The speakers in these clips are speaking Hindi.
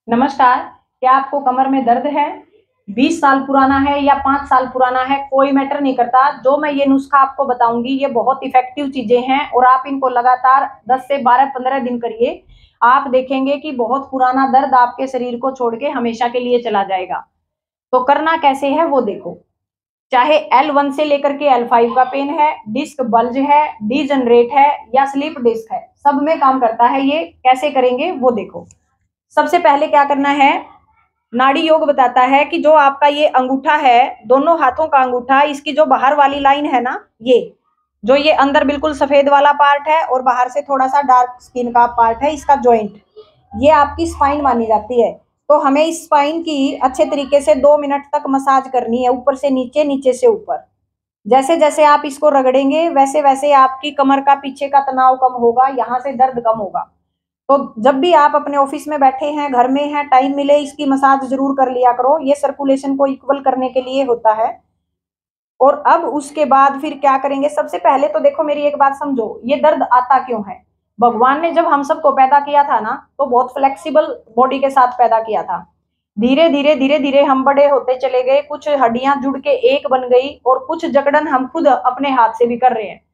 नमस्कार। क्या आपको कमर में दर्द है? 20 साल पुराना है या 5 साल पुराना है, कोई मैटर नहीं करता। जो मैं ये नुस्खा आपको बताऊंगी ये बहुत इफेक्टिव चीजें हैं और आप इनको लगातार 10 से 12-15 दिन करिए। आप देखेंगे कि बहुत पुराना दर्द आपके शरीर को छोड़ के हमेशा के लिए चला जाएगा। तो करना कैसे है वो देखो। चाहे L1 से लेकर के L5 का पेन है, डिस्क बल्ज है, डीजनरेट है या स्लीप डिस्क है, सब में काम करता है। ये कैसे करेंगे वो देखो। सबसे पहले क्या करना है, नाड़ी योग बताता है कि जो आपका ये अंगूठा है, दोनों हाथों का अंगूठा, इसकी जो बाहर वाली लाइन है ना, ये जो ये अंदर बिल्कुल सफेद वाला पार्ट है और बाहर से थोड़ा सा डार्क स्किन का पार्ट है, इसका जॉइंट, ये आपकी स्पाइन मानी जाती है। तो हमें इस स्पाइन की अच्छे तरीके से 2 मिनट तक मसाज करनी है, ऊपर से नीचे, नीचे से ऊपर। जैसे जैसे आप इसको रगड़ेंगे वैसे वैसे आपकी कमर का पीछे का तनाव कम होगा, यहाँ से दर्द कम होगा। तो जब भी आप अपने ऑफिस में बैठे हैं, घर में हैं, टाइम मिले, इसकी मसाज जरूर कर लिया करो। ये सर्कुलेशन को इक्वल करने के लिए होता है। और अब उसके बाद फिर क्या करेंगे, सबसे पहले तो देखो मेरी एक बात समझो, ये दर्द आता क्यों है। भगवान ने जब हम सबको पैदा किया था ना, तो बहुत फ्लेक्सिबल बॉडी के साथ पैदा किया था। धीरे धीरे धीरे धीरे हम बड़े होते चले गए, कुछ हड्डियां जुड़ के एक बन गई और कुछ जकड़न हम खुद अपने हाथ से भी कर रहे हैं।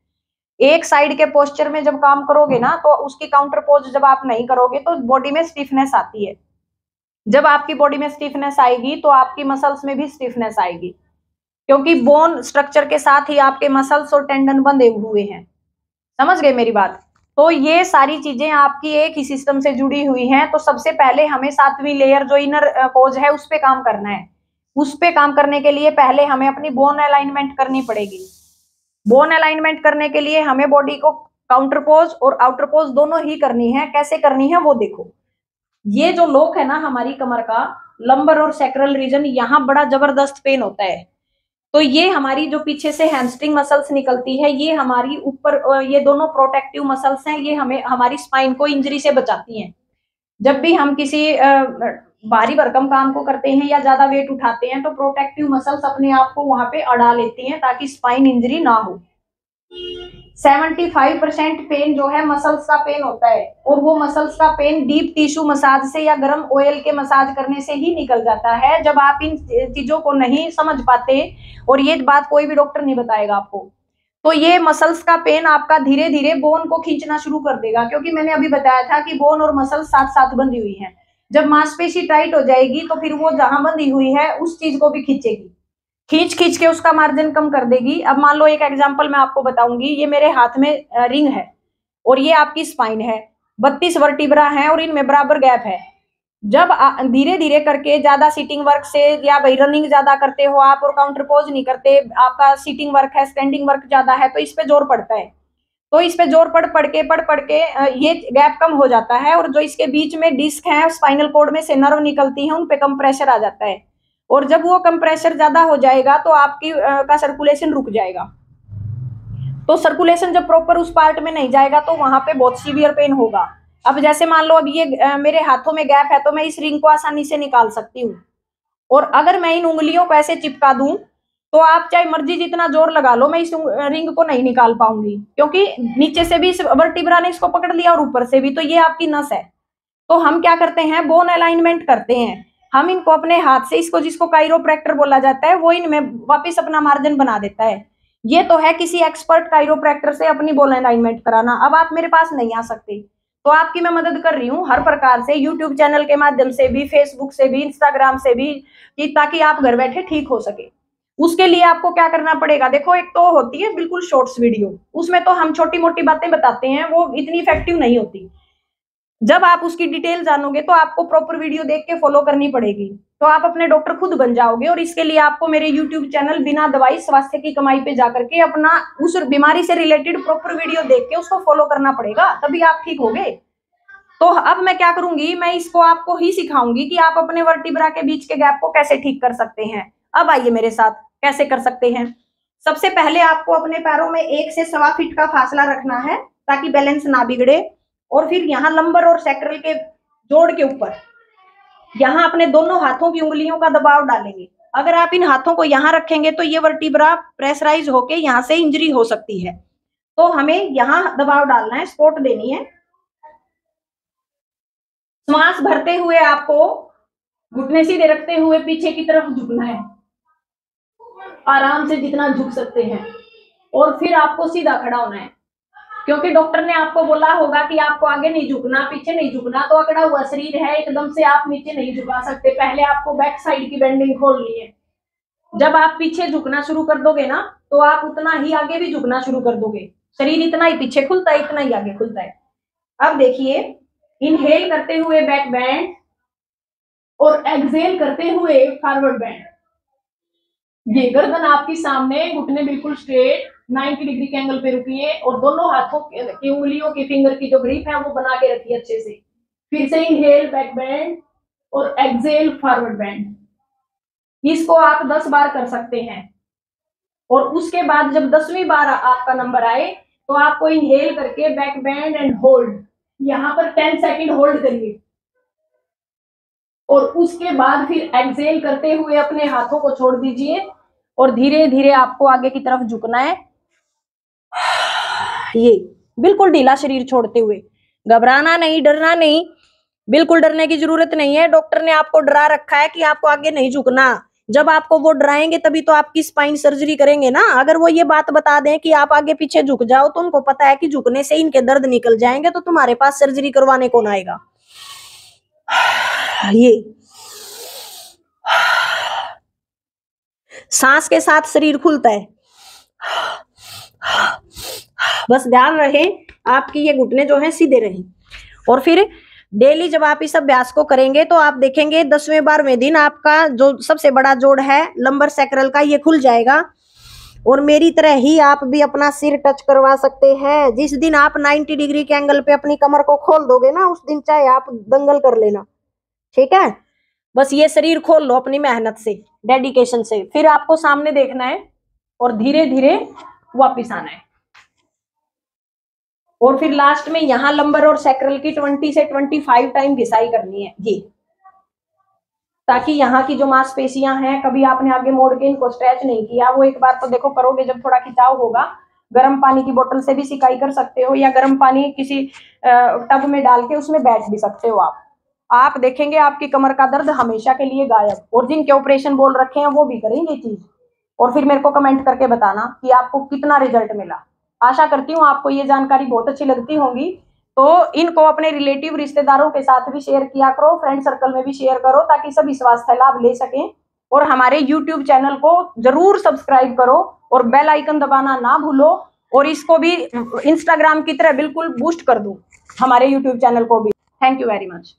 एक साइड के पोस्चर में जब काम करोगे ना, तो उसकी काउंटर पोज जब आप नहीं करोगे तो बॉडी में स्टिफनेस आती है। जब आपकी बॉडी में स्टिफनेस आएगी तो आपकी मसल्स में भी स्टिफनेस आएगी, क्योंकि बोन स्ट्रक्चर के साथ ही आपके मसल्स और टेंडन बंधे हुए हैं। समझ गए मेरी बात? तो ये सारी चीजें आपकी एक ही सिस्टम से जुड़ी हुई हैं। तो सबसे पहले हमें 7वीं लेयर जो इनर कोज है उस पे काम करना है। उस पे काम करने के लिए पहले हमें अपनी बोन अलाइनमेंट करनी पड़ेगी। बोन अलाइनमेंट करने के लिए हमें बॉडी को काउंटर पोज और आउटर पोज दोनों ही करनी है। कैसे करनी है वो देखो। ये जो लोक है ना हमारी कमर का, लंबर और सैक्रल रीजन, यहाँ बड़ा जबरदस्त पेन होता है। तो ये हमारी जो पीछे से हैमस्ट्रिंग मसल्स निकलती है, ये हमारी ऊपर, ये दोनों प्रोटेक्टिव मसल्स हैं। ये हमें हमारी स्पाइन को इंजरी से बचाती हैं। जब भी हम किसी भारी भरकम काम को करते हैं या ज्यादा वेट उठाते हैं, तो प्रोटेक्टिव मसल्स अपने आप को वहां पे अड़ा लेती हैं ताकि स्पाइन इंजरी ना हो। 75% पेन जो है मसल्स का पेन होता है, और वो मसल्स का पेन डीप टिश्यू मसाज से या गर्म ऑयल के मसाज करने से ही निकल जाता है। जब आप इन चीजों को नहीं समझ पाते, और ये बात कोई भी डॉक्टर नहीं बताएगा आपको, तो ये मसल्स का पेन आपका धीरे धीरे बोन को खींचना शुरू कर देगा। क्योंकि मैंने अभी बताया था कि बोन और मसल साथ साथ बंधी हुई है। जब मांसपेशी टाइट हो जाएगी तो फिर वो जहां बंधी हुई है उस चीज को भी खींचेगी, खींच खींच के उसका मार्जिन कम कर देगी। अब मान लो एक एग्जांपल मैं आपको बताऊंगी। ये मेरे हाथ में रिंग है और ये आपकी स्पाइन है। 32 वर्टिब्रा है और इनमें बराबर गैप है। जब धीरे धीरे करके, ज्यादा सीटिंग वर्क से, या भाई रनिंग ज्यादा करते हो आप और काउंटर पोज नहीं करते, आपका सीटिंग वर्क है, स्टैंडिंग वर्क ज्यादा है, तो इस पे जोर पड़ता है। तो इस पे जोर पड़ पड़ के ये गैप कम हो जाता है, और जो इसके बीच में डिस्क है, स्पाइनल कोड में से नर्व निकलती है, उन पे कम प्रेशर आ जाता है। और जब वो कम प्रेशर ज्यादा हो जाएगा तो आपकी का सर्कुलेशन रुक जाएगा। तो सर्कुलेशन जब प्रॉपर उस पार्ट में नहीं जाएगा तो वहां पे बहुत सीवियर पेन होगा। अब जैसे मान लो अब ये मेरे हाथों में गैप है, तो मैं इस रिंग को आसानी से निकाल सकती हूँ। और अगर मैं इन उंगलियों को ऐसे चिपका दूं, तो आप चाहे मर्जी जितना जोर लगा लो, मैं इस रिंग को नहीं निकाल पाऊंगी, क्योंकि नीचे से भी इस वर्टिब्रा ने इसको पकड़ लिया और ऊपर से भी, तो ये आपकी नस है। तो हम क्या करते हैं, बोन अलाइनमेंट करते हैं। हम इनको अपने हाथ से, इसको जिसको काइरोप्रैक्टर बोला जाता है, वो इनमें वापस अपना मार्जिन बना देता है। ये तो है किसी एक्सपर्ट काइरोप्रैक्टर से अपनी बोन अलाइनमेंट कराना। अब आप मेरे पास नहीं आ सकते, तो आपकी मैं मदद कर रही हूँ हर प्रकार से, यूट्यूब चैनल के माध्यम से भी, फेसबुक से भी, इंस्टाग्राम से भी, कि ताकि आप घर बैठे ठीक हो सके। उसके लिए आपको क्या करना पड़ेगा, देखो, एक तो होती है बिल्कुल शॉर्ट्स वीडियो, उसमें तो हम छोटी मोटी बातें बताते हैं, वो इतनी इफेक्टिव नहीं होती। जब आप उसकी डिटेल जानोगे तो आपको प्रॉपर वीडियो देख के फॉलो करनी पड़ेगी, तो आप अपने डॉक्टर खुद बन जाओगे। और इसके लिए आपको मेरे यूट्यूब चैनल बिना दवाई स्वास्थ्य की कमाई पे जाकर के अपना उस बीमारी से रिलेटेड प्रॉपर वीडियो देख के उसको फॉलो करना पड़ेगा, तभी आप ठीक होगे। तो अब मैं क्या करूंगी, मैं इसको आपको ही सिखाऊंगी कि आप अपने वर्टिब्रा के बीच के गैप को कैसे ठीक कर सकते हैं। अब आइए मेरे साथ, कैसे कर सकते हैं। सबसे पहले आपको अपने पैरों में 1 से 1.25 फीट का फासला रखना है, ताकि बैलेंस ना बिगड़े। और फिर यहाँ लंबर और सैक्रल के जोड़ के ऊपर, यहाँ अपने दोनों हाथों की उंगलियों का दबाव डालेंगे। अगर आप इन हाथों को यहाँ रखेंगे तो ये वर्टिब्रा प्रेशराइज होके यहाँ से इंजरी हो सकती है। तो हमें यहाँ दबाव डालना है, सपोर्ट देनी है। श्वास भरते हुए आपको घुटने सीधे रखते हुए पीछे की तरफ झुकना है, आराम से जितना झुक सकते हैं, और फिर आपको सीधा खड़ा होना है, क्योंकि डॉक्टर ने आपको बोला होगा कि आपको आगे नहीं झुकना, पीछे नहीं झुकना, तो अकड़ा हुआ शरीर है, एकदम से आप नीचे नहीं झुका सकते, पहले आपको बैक साइड की बेंडिंग खोलनी है। जब आप पीछे झुकना शुरू कर दोगे ना, तो आप उतना ही आगे भी झुकना शुरू कर दोगे, शरीर इतना ही पीछे खुलता है, इतना ही आगे खुलता है। अब देखिए, इनहेल करते हुए बैक बैंड और एक्सहेल करते हुए फॉरवर्ड बैंड। ये गर्दन आपकी सामने, घुटने बिल्कुल स्ट्रेट, 90 डिग्री के एंगल पे रुकिए और दोनों हाथों की उंगलियों की फिंगर की जो ग्रिप है वो बना के रखिए अच्छे से। फिर से इनहेल बैक बैंड और एक्सहेल फॉरवर्ड बैंड। इसको आप 10 बार कर सकते हैं, और उसके बाद जब 10वीं बार आपका नंबर आए तो आपको इनहेल करके बैक बैंड एंड होल्ड, यहां पर 10 सेकेंड होल्ड करिए, और उसके बाद फिर एक्सहेल करते हुए अपने हाथों को छोड़ दीजिए और धीरे धीरे आपको आगे की तरफ झुकना है। ये बिल्कुल ढीला शरीर छोड़ते हुए, घबराना नहीं, डरना नहीं, बिल्कुल डरने की जरूरत नहीं है। डॉक्टर ने आपको डरा रखा है कि आपको आगे नहीं झुकना, जब आपको वो डराएंगे तभी तो आपकी स्पाइन सर्जरी करेंगे ना। अगर वो ये बात बता दें कि आप आगे पीछे झुक जाओ, तो उनको पता है कि झुकने से इनके दर्द निकल जाएंगे, तो तुम्हारे पास सर्जरी करवाने कौन आएगा। ये सांस के साथ शरीर खुलता है। बस ध्यान रहे आपकी ये घुटने जो है सीधे रहें, और फिर डेली जब आप इस अभ्यास को करेंगे तो आप देखेंगे 10वें 12वें दिन आपका जो सबसे बड़ा जोड़ है लंबर सैक्रल का, ये खुल जाएगा, और मेरी तरह ही आप भी अपना सिर टच करवा सकते हैं। जिस दिन आप 90 डिग्री के एंगल पे अपनी कमर को खोल दोगे ना, उस दिन चाहे आप दंगल कर लेना, ठीक है। बस ये शरीर खोल लो अपनी मेहनत से, डेडिकेशन से, फिर आपको सामने देखना है और धीरे धीरे वापिस आना है, और फिर लास्ट में यहां लंबर और सैक्रल की 20 से 25 टाइम घिसाई करनी है, ये ताकि यहाँ की जो मांसपेशियां हैं, कभी आपने आगे मोड़ के इनको स्ट्रेच नहीं किया, वो एक बार तो देखो करोगे जब थोड़ा खिंचाव होगा। गर्म पानी की बोतल से भी सिकाई कर सकते हो, या गर्म पानी किसी टब में डाल के उसमें बैठ भी सकते हो आप देखेंगे आपकी कमर का दर्द हमेशा के लिए गायब, और जिनके ऑपरेशन बोल रखे हैं वो भी करेंगे चीज, और फिर मेरे को कमेंट करके बताना कि आपको कितना रिजल्ट मिला। आशा करती हूँ आपको ये जानकारी बहुत अच्छी लगती होंगी, तो इनको अपने रिलेटिव रिश्तेदारों के साथ भी शेयर किया करो, फ्रेंड सर्कल में भी शेयर करो, ताकि सभी स्वास्थ्य लाभ ले सकें। और हमारे YouTube चैनल को जरूर सब्सक्राइब करो और बेल आइकन दबाना ना भूलो, और इसको भी इंस्टाग्राम की तरह बिल्कुल बूस्ट कर दूं हमारे YouTube चैनल को भी। Thank you very much.